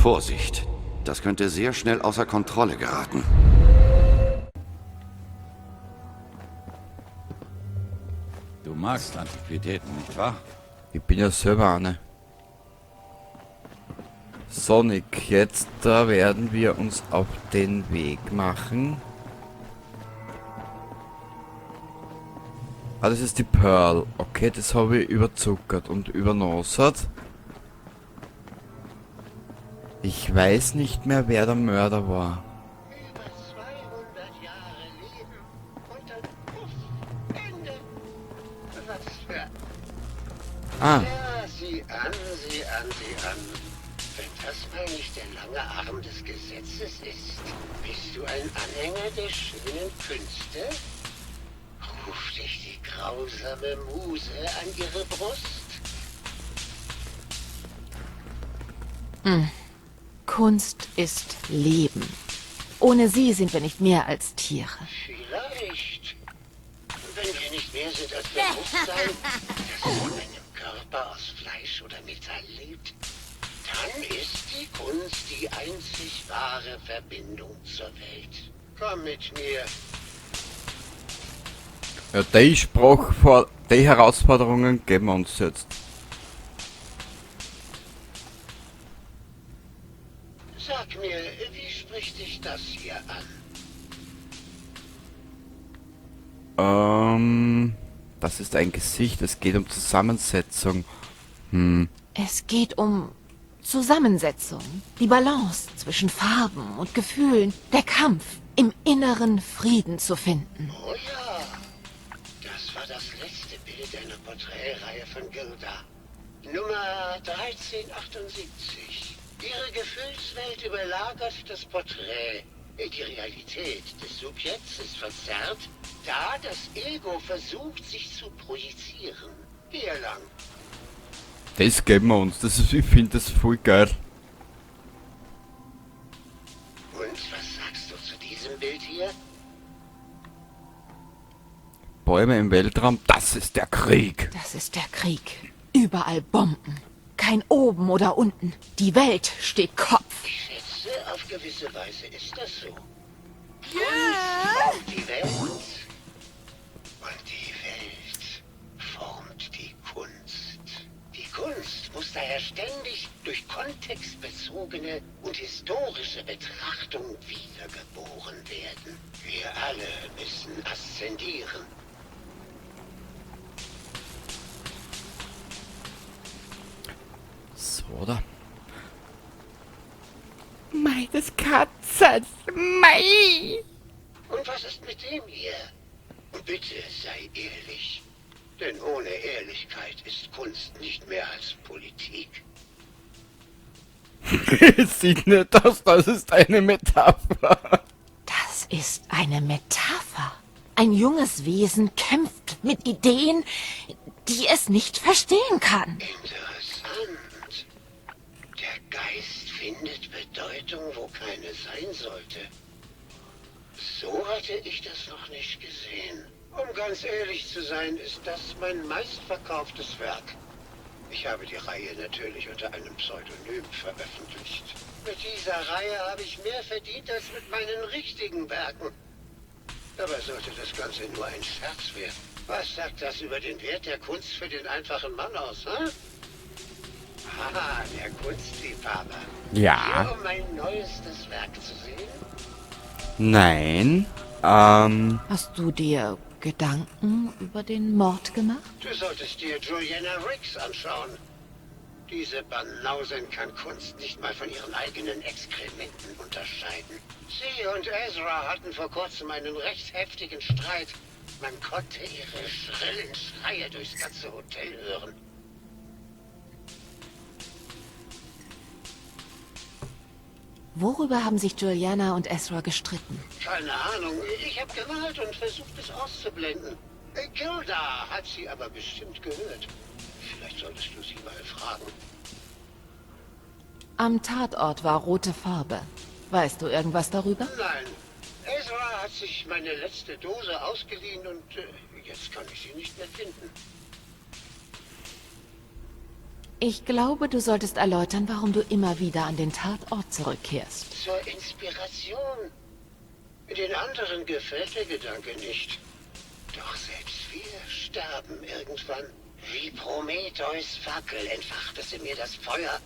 Vorsicht, das könnte sehr schnell außer Kontrolle geraten. Du magst Antiquitäten, nicht wahr? Ich bin ja selber eine. Sonic, jetzt da werden wir uns auf den Weg machen. Ah, das ist die Pearl. Okay, das habe ich überzuckert und übernosert. Ich weiß nicht mehr, wer der Mörder war. Über 200 Jahre leben und dann puff, Ende. Was für... Ah, Ja, sieh an, sieh an, sieh an. Wenn das mal nicht der lange Arm des Gesetzes ist, bist du ein Anhänger der schönen Künste? Ruft dich die grausame Muse an ihre Brust? Kunst ist Leben. Ohne sie sind wir nicht mehr als Tiere. Vielleicht. Wenn wir nicht mehr sind als Bewusstsein, das in einem Körper aus Fleisch oder Metall lebt, dann ist die Kunst die einzig wahre Verbindung zur Welt. Komm mit mir. ja, die Herausforderungen geben wir uns jetzt. Sag mir, wie spricht dich das hier an? Das ist ein Gesicht, es geht um Zusammensetzung. Es geht um Zusammensetzung, die Balance zwischen Farben und Gefühlen, der Kampf, im inneren Frieden zu finden. Oh ja, das war das letzte Bild einer Porträtreihe von Gilda. Nummer 1378. Ihre Gefühlswelt überlagert das Porträt. Die Realität des Subjekts ist verzerrt, da das Ego versucht, sich zu projizieren. Hier lang. Das geben wir uns, ich finde das voll geil. Und was sagst du zu diesem Bild hier? Bäume im Weltraum, das ist der Krieg. Das ist der Krieg. Überall Bomben. Kein oben oder unten. Die Welt steht Kopf. Ich schätze, auf gewisse Weise ist das so. Kunst formt die Welt. Und die Welt formt die Kunst. Die Kunst muss daher ständig durch kontextbezogene und historische Betrachtung wiedergeboren werden. Wir alle müssen aszendieren. So, oder? Mei, das Katzen. Mei. Und was ist mit dem hier? Bitte sei ehrlich. Denn ohne Ehrlichkeit ist Kunst nicht mehr als Politik. Es sieht nicht aus, das ist eine Metapher. Das ist eine Metapher. Ein junges Wesen kämpft mit Ideen, die es nicht verstehen kann. Interessant. Der Geist findet Bedeutung, wo keine sein sollte. So hatte ich das noch nicht gesehen. Um ganz ehrlich zu sein, ist das mein meistverkauftes Werk. Ich habe die Reihe natürlich unter einem Pseudonym veröffentlicht. Mit dieser Reihe habe ich mehr verdient als mit meinen richtigen Werken. Dabei sollte das Ganze nur ein Scherz werden. Was sagt das über den Wert der Kunst für den einfachen Mann aus, hm? Ah, der Kunstliebhaber. Ja. Hier, um mein neuestes Werk zu sehen? Nein. Hast du dir Gedanken über den Mord gemacht? Du solltest dir Juliana Riggs anschauen. Diese Banausen kann Kunst nicht mal von ihren eigenen Exkrementen unterscheiden. Sie und Ezra hatten vor kurzem einen recht heftigen Streit. Man konnte ihre schrillen Schreie durchs ganze Hotel hören. Worüber haben sich Juliana und Ezra gestritten? Keine Ahnung. Ich habe gemalt und versucht, es auszublenden. Gilda hat sie aber bestimmt gehört. Vielleicht solltest du sie mal fragen. Am Tatort war rote Farbe. Weißt du irgendwas darüber? Nein. Ezra hat sich meine letzte Dose ausgeliehen und jetzt kann ich sie nicht mehr finden. Ich glaube, du solltest erläutern, warum du immer wieder an den Tatort zurückkehrst. Zur Inspiration. Den anderen gefällt der Gedanke nicht. Doch selbst wir sterben irgendwann. Wie Prometheus Fackel entfacht es in mir das Feuer,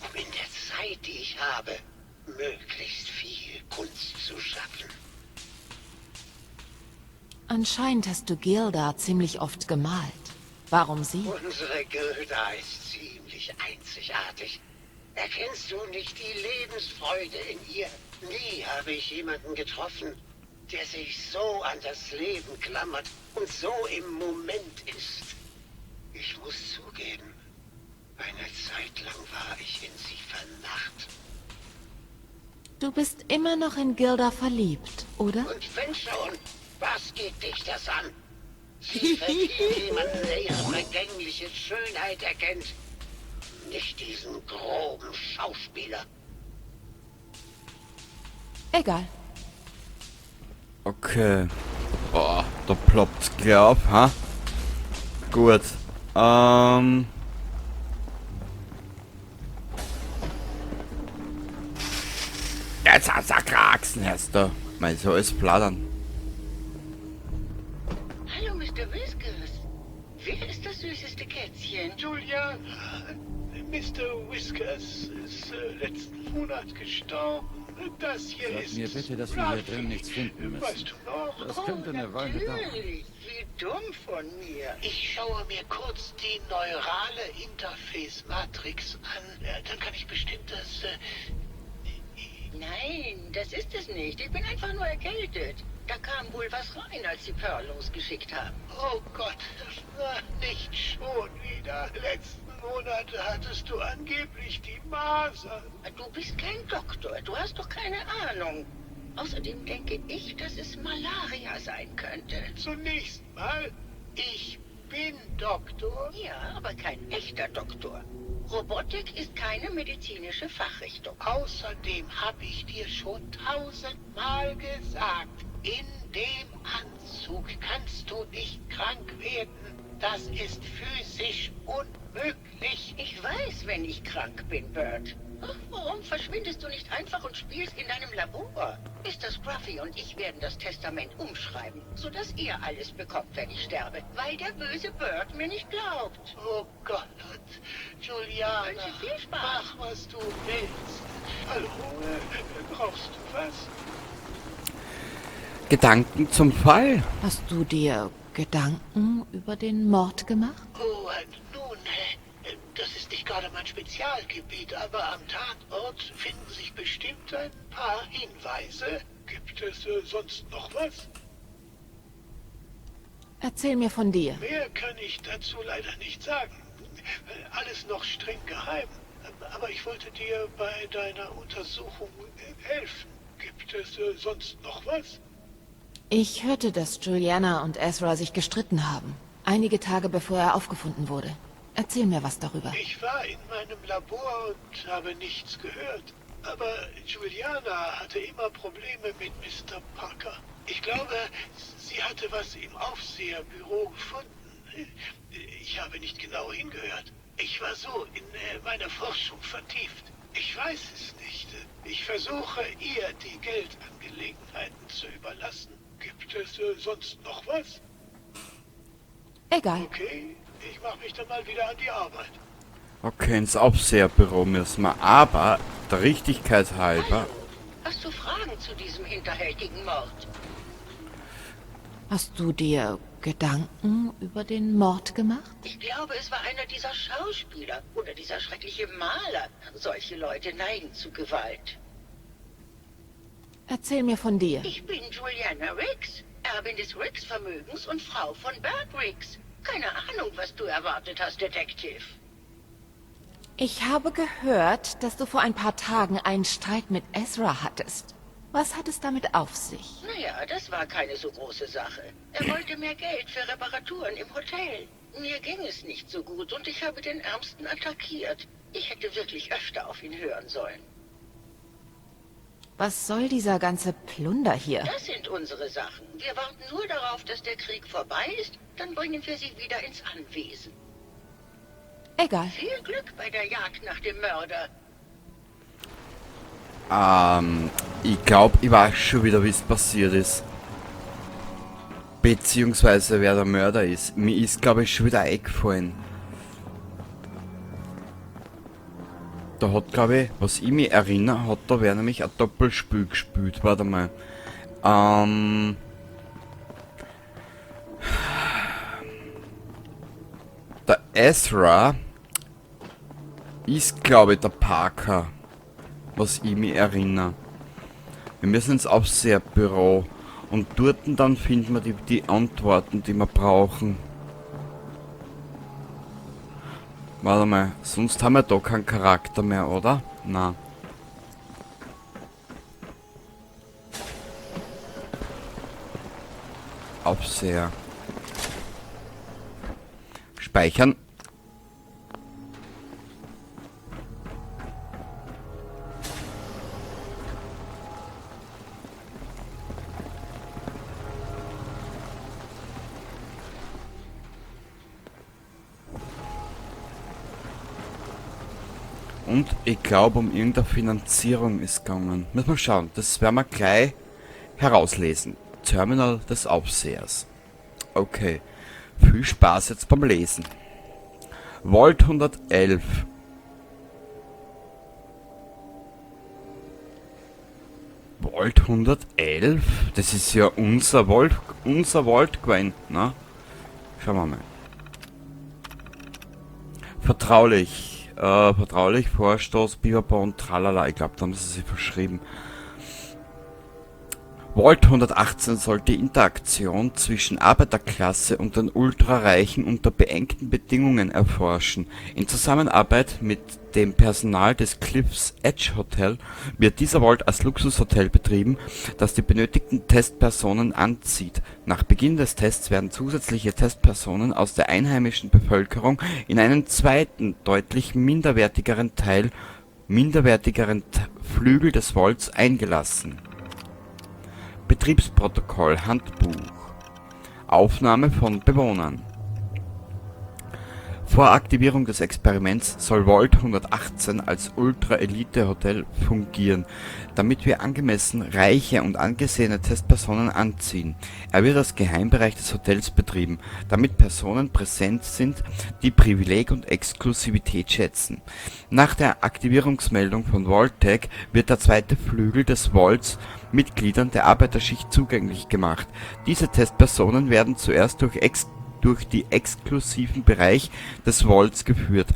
um in der Zeit, die ich habe, möglichst viel Kunst zu schaffen. Anscheinend hast du Gilda ziemlich oft gemalt. Warum sie? Unsere Gilda ist ziemlich einzigartig. Erkennst du nicht die Lebensfreude in ihr? Nie habe ich jemanden getroffen, der sich so an das Leben klammert und so im Moment ist. Ich muss zugeben, eine Zeit lang war ich in sie vernacht. Du bist immer noch in Gilda verliebt, oder? Und wenn schon, was geht dich das an? Sie verdient jemanden, der ihre vergängliche Schönheit erkennt. Nicht diesen groben Schauspieler. Egal. Okay. Oh, da ploppt's glaub, ha? Gut. Jetzt hat's er Kraxen, hast du. Mein so ist plaudern. Hallo, Mr. Whiskers. Wer ist das süßeste Kätzchen? Julia, Mr. Whiskers ist letzten Monat gestorben. Das hier Sag ist mir bitte, dass wir hier drin nichts finden müssen. Weißt du noch? Das könnte eine Weile dauern. Natürlich. Wie dumm von mir. Ich schaue mir kurz die neurale Interface-Matrix an. Dann kann ich bestimmt das... Nein, das ist es nicht. Ich bin einfach nur erkältet. Da kam wohl was rein, als Sie Pearl losgeschickt haben. Oh Gott, nicht schon wieder. Letzten Monat hattest du angeblich die Masern. Du bist kein Doktor. Du hast doch keine Ahnung. Außerdem denke ich, dass es Malaria sein könnte. Zunächst mal, ich bin Doktor. Ja, aber kein echter Doktor. Robotik ist keine medizinische Fachrichtung. Außerdem habe ich dir schon 1000-mal gesagt, in dem Anzug kannst du nicht krank werden. Das ist physisch unmöglich. Ich weiß, wenn ich krank bin, Bert. Ach, warum verschwindest du nicht einfach und spielst in deinem Labor? Mr. Scruffy und ich werden das Testament umschreiben, sodass ihr alles bekommt, wenn ich sterbe, weil der böse Bert mir nicht glaubt. Oh Gott, Juliana, Wünsche viel Spaß. mach, was du willst. Hallo, brauchst du was? Gedanken zum Fall. Hast du dir Gedanken über den Mord gemacht? Oh, nun, das ist nicht gerade mein Spezialgebiet, aber am Tatort finden sich bestimmt ein paar Hinweise. Gibt es sonst noch was? Erzähl mir von dir. Mehr kann ich dazu leider nicht sagen. Alles noch streng geheim. Aber ich wollte dir bei deiner Untersuchung helfen. Gibt es sonst noch was? Ich hörte, dass Juliana und Ezra sich gestritten haben. Einige Tage bevor er aufgefunden wurde. Erzähl mir was darüber. Ich war in meinem Labor und habe nichts gehört. Aber Juliana hatte immer Probleme mit Mr. Parker. Ich glaube, sie hatte was im Aufseherbüro gefunden. Ich habe nicht genau hingehört. Ich war so in meine Forschung vertieft. Ich weiß es nicht. Ich versuche, ihr die Geldangelegenheiten zu überlassen. Gibt es sonst noch was? Egal. Okay, ich mache mich dann mal wieder an die Arbeit. Okay, ins Aufseherbüro müssen wir. Aber der Richtigkeit halber. Hallo. Hast du Fragen zu diesem hinterhältigen Mord? Hast du dir Gedanken über den Mord gemacht? Ich glaube, es war einer dieser Schauspieler oder dieser schreckliche Maler. Solche Leute neigen zu Gewalt. Erzähl mir von dir. Ich bin Juliana Riggs, Erbin des Riggs-Vermögens und Frau von Bert Riggs. Keine Ahnung, was du erwartet hast, Detektiv. Ich habe gehört, dass du vor ein paar Tagen einen Streit mit Ezra hattest. Was hat es damit auf sich? Naja, das war keine so große Sache. Er wollte mehr Geld für Reparaturen im Hotel. Mir ging es nicht so gut und ich habe den Ärmsten attackiert. Ich hätte wirklich öfter auf ihn hören sollen. Was soll dieser ganze Plunder hier? Das sind unsere Sachen. Wir warten nur darauf, dass der Krieg vorbei ist, dann bringen wir sie wieder ins Anwesen. Egal. Viel Glück bei der Jagd nach dem Mörder. Ich glaube, ich weiß schon wieder, wie es passiert ist. Beziehungsweise, wer der Mörder ist. Mir ist, glaube ich, schon wieder eingefallen. Da hat, glaube ich, was ich mich erinnere, hat da wer nämlich ein Doppelspiel gespielt. Warte mal. Der Ezra ist, glaube ich, der Parker. Was ich mich erinnere. Wir müssen ins Aufseherbüro. Und dort dann finden wir die Antworten, die wir brauchen. Warte mal, sonst haben wir da keinen Charakter mehr, oder? Na. Aufseher. Speichern. Und ich glaube, um irgendeine Finanzierung ist gegangen. Müssen wir schauen. Das werden wir gleich herauslesen. Terminal des Aufsehers. Okay. Viel Spaß jetzt beim Lesen. Vault 111. Vault 111? Das ist ja unser Vault gewesen, ne? Schauen wir mal. Vertraulich. Vertraulich, Vorstoß, Biberbond, tralala. Ich glaube, da haben sie sich verschrieben. Vault 118 soll die Interaktion zwischen Arbeiterklasse und den Ultrareichen unter beengten Bedingungen erforschen. In Zusammenarbeit mit dem Personal des Cliffs Edge Hotel wird dieser Vault als Luxushotel betrieben, das die benötigten Testpersonen anzieht. Nach Beginn des Tests werden zusätzliche Testpersonen aus der einheimischen Bevölkerung in einen zweiten, deutlich minderwertigeren Flügel des Vaults eingelassen. Betriebsprotokoll Handbuch. Aufnahme von Bewohnern. Vor Aktivierung des Experiments soll Vault 118 als Ultra-Elite-Hotel fungieren, damit wir angemessen reiche und angesehene Testpersonen anziehen. Er wird als Geheimbereich des Hotels betrieben, damit Personen präsent sind, die Privileg und Exklusivität schätzen. Nach der Aktivierungsmeldung von Vault-Tag wird der zweite Flügel des Vaults Mitgliedern der Arbeiterschicht zugänglich gemacht. Diese Testpersonen werden zuerst durch die exklusiven Bereich des Vaults geführt,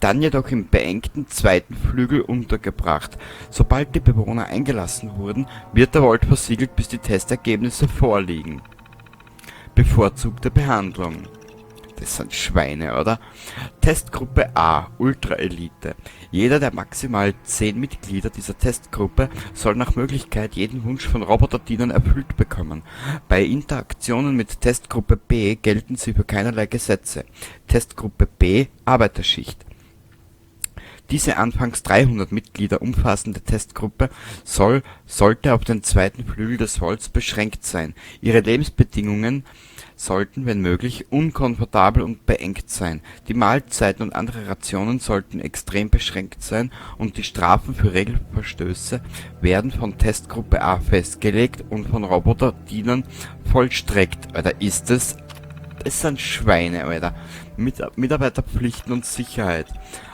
dann jedoch im beengten zweiten Flügel untergebracht. Sobald die Bewohner eingelassen wurden, wird der Vault versiegelt, bis die Testergebnisse vorliegen. Bevorzugte Behandlung. Das sind Schweine, oder? Testgruppe A, Ultra-Elite. Jeder der maximal 10 Mitglieder dieser Testgruppe soll nach Möglichkeit jeden Wunsch von Roboterdienern erfüllt bekommen. Bei Interaktionen mit Testgruppe B gelten sie für keinerlei Gesetze. Testgruppe B, Arbeiterschicht. Diese anfangs 300 Mitglieder umfassende Testgruppe sollte auf den zweiten Flügel des Vaults beschränkt sein. Ihre Lebensbedingungen sollten, wenn möglich, unkomfortabel und beengt sein. Die Mahlzeiten und andere Rationen sollten extrem beschränkt sein und die Strafen für Regelverstöße werden von Testgruppe A festgelegt und von Roboterdienern vollstreckt. Alter, ist das... Es sind Schweine, Alter. Mitarbeiterpflichten und Sicherheit.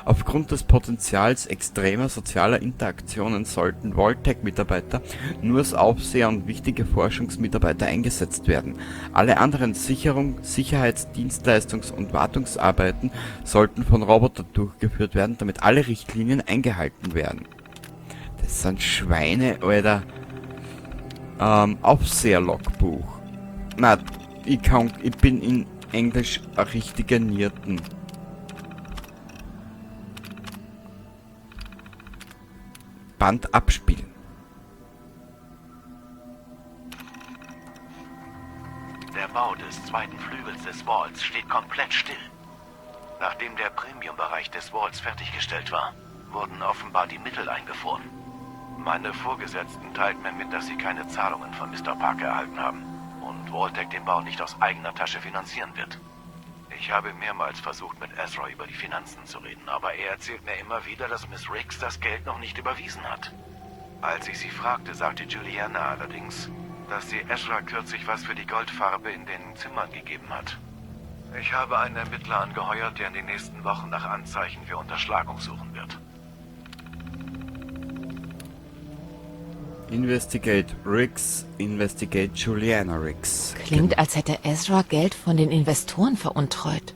Aufgrund des Potenzials extremer sozialer Interaktionen sollten Vault-Tag-Mitarbeiter nur als Aufseher und wichtige Forschungsmitarbeiter eingesetzt werden. Alle anderen Sicherheits-, Dienstleistungs- und Wartungsarbeiten sollten von Robotern durchgeführt werden, damit alle Richtlinien eingehalten werden. Das sind Schweine, Alter. Aufseher-Logbuch. Na, ich bin in Englisch ein richtiger Nierten. Band abspielen. Der Bau des zweiten Flügels des Vaults steht komplett still. Nachdem der Premium-Bereich des Vaults fertiggestellt war, wurden offenbar die Mittel eingefroren. Meine Vorgesetzten teilten mir mit, dass sie keine Zahlungen von Mr. Parker erhalten haben und Vault-Tag den Bau nicht aus eigener Tasche finanzieren wird. Ich habe mehrmals versucht, mit Ezra über die Finanzen zu reden, aber er erzählt mir immer wieder, dass Miss Riggs das Geld noch nicht überwiesen hat. Als ich sie fragte, sagte Juliana allerdings, dass sie Ezra kürzlich was für die Goldfarbe in den Zimmern gegeben hat. Ich habe einen Ermittler angeheuert, der in den nächsten Wochen nach Anzeichen für Unterschlagung suchen wird. Investigate Riggs, investigate Juliana Riggs. Klingt, als hätte Ezra Geld von den Investoren veruntreut.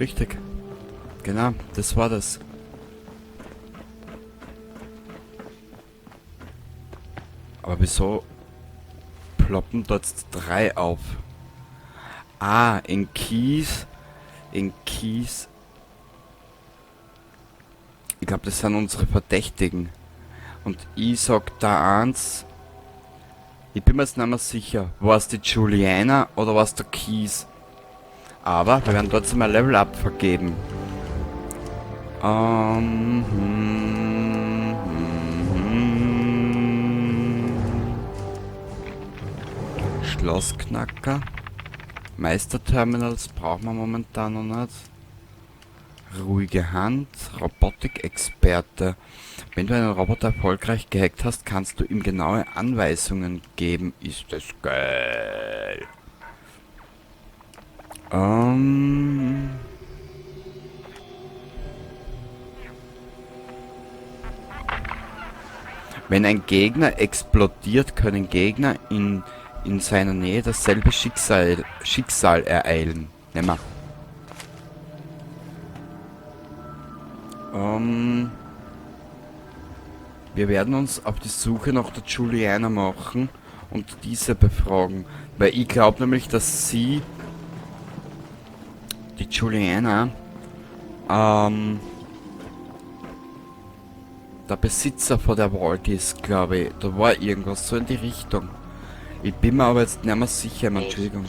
Richtig. Genau, das war das. Aber wieso ploppen dort 3 auf? Ah, in Keys. In Keys. Ich glaube, das sind unsere Verdächtigen. Und ich sag da eins. Ich bin mir jetzt nicht mehr sicher. War es die Juliana oder war es der Keys? Aber wir werden trotzdem ein Level-Up vergeben. Schlossknacker. Meisterterminals brauchen wir momentan noch nicht. Ruhige Hand, Robotikexperte. Wenn du einen Roboter erfolgreich gehackt hast, kannst du ihm genaue Anweisungen geben. Ist das geil. Wenn ein Gegner explodiert, können Gegner in seiner Nähe dasselbe Schicksal ereilen. Nehmen wir. Wir werden uns auf die Suche nach der Juliana machen und diese befragen. Weil ich glaube nämlich, dass sie, die Juliana, der Besitzer von der Vault ist, glaube ich. Da war irgendwas so in die Richtung. Ich bin mir aber jetzt nicht mehr sicher, Entschuldigung.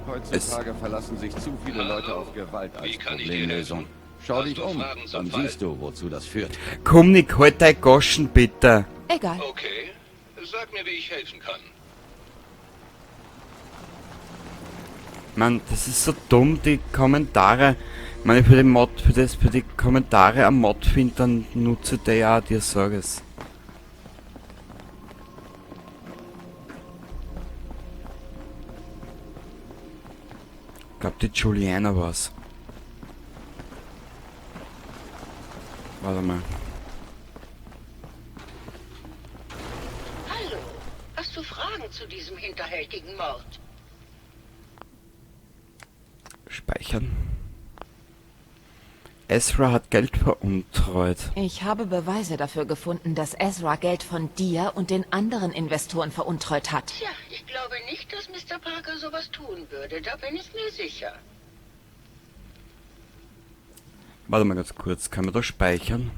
Heutzutage verlassen sich zu viele Leute auf Gewalt als Problemlösung. Schau dich um, dann siehst du, wozu das führt. Komm, Nick, halt dein Goschen, bitte. Egal. Okay, sag mir, wie ich helfen kann. Mann, das ist so dumm, die Kommentare. Ich meine, für den Mod, für die Kommentare am Mod finden, dann nutze der ja, dir sag es. Ich glaube, die Juliana war's. Warte mal. Hallo, hast du Fragen zu diesem hinterhältigen Mord? Speichern. Ezra hat Geld veruntreut. Ich habe Beweise dafür gefunden, dass Ezra Geld von dir und den anderen Investoren veruntreut hat. Tja, ich glaube nicht, dass Mr. Parker sowas tun würde. Da bin ich mir sicher. Warte mal ganz kurz, kann man da speichern?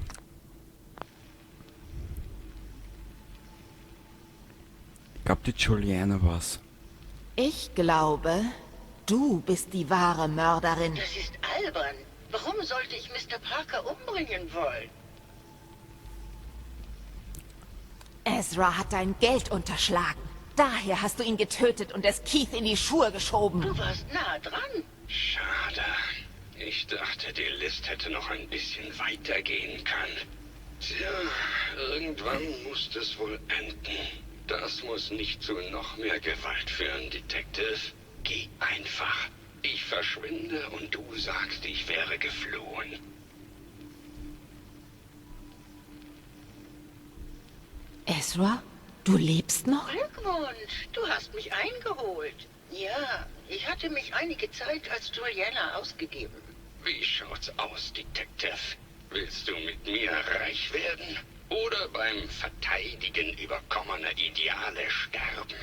Ich glaube, die Juliana war's. Ich glaube, du bist die wahre Mörderin. Das ist albern. Warum sollte ich Mr. Parker umbringen wollen? Ezra hat dein Geld unterschlagen. Daher hast du ihn getötet und es Keith in die Schuhe geschoben. Du warst nah dran. Schade. Ich dachte, die List hätte noch ein bisschen weitergehen können. Tja, irgendwann muss es wohl enden. Das muss nicht zu noch mehr Gewalt führen, Detective. Geh einfach. Ich verschwinde und du sagst, ich wäre geflohen. Ezra, du lebst noch? Glückwunsch, du hast mich eingeholt. Ja, ich hatte mich einige Zeit als Juliana ausgegeben. Wie schaut's aus, Detective? Willst du mit mir reich werden? Oder beim Verteidigen überkommener Ideale sterben?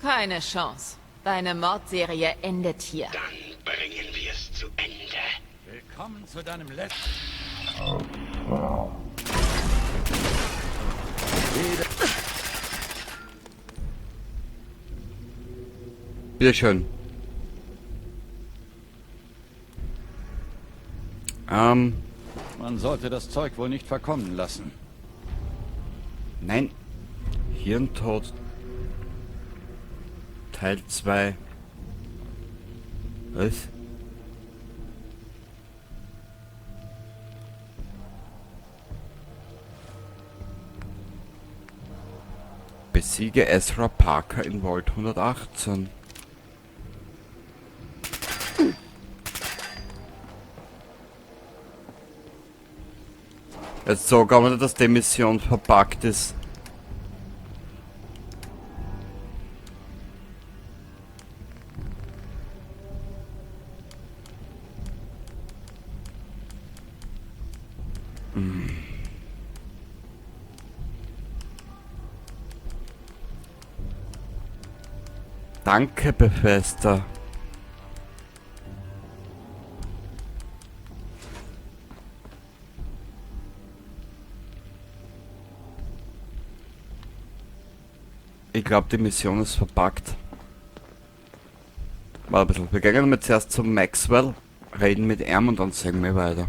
Keine Chance. Deine Mordserie endet hier. Dann bringen wir es zu Ende. Willkommen zu deinem letzten... Bitteschön. Man sollte das Zeug wohl nicht verkommen lassen. Nein. Hirntod Teil 2. Was? Besiege Ezra Parker in Vault 118. Jetzt sag aber nicht, dass die Mission verpackt ist. Danke, Bethesda. Ich glaube, die Mission ist verpackt. War ein bisschen. Wir gehen jetzt zuerst zum Maxwell, reden mit ihm und dann sagen wir weiter.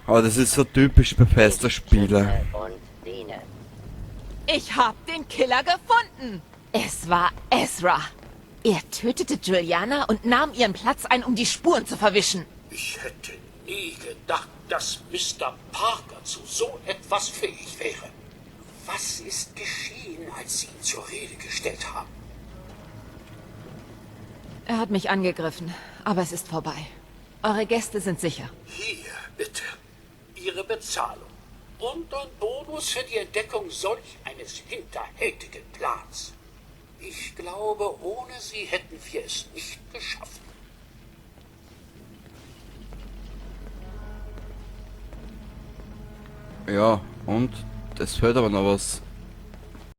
Aber das ist so typisch Bethesda-Spiele. Ich hab den Killer gefunden. Es war Ezra. Er tötete Juliana und nahm ihren Platz ein, um die Spuren zu verwischen. Ich hätte nie gedacht, dass Mr. Parker zu so etwas fähig wäre. Was ist geschehen, als Sie ihn zur Rede gestellt haben? Er hat mich angegriffen, aber es ist vorbei. Eure Gäste sind sicher. Hier, bitte. Ihre Bezahlung. Und ein Bonus für die Entdeckung solch eines hinterhältigen Plans. Ich glaube, ohne Sie hätten wir es nicht geschafft. Ja, und? Es fehlt aber noch was.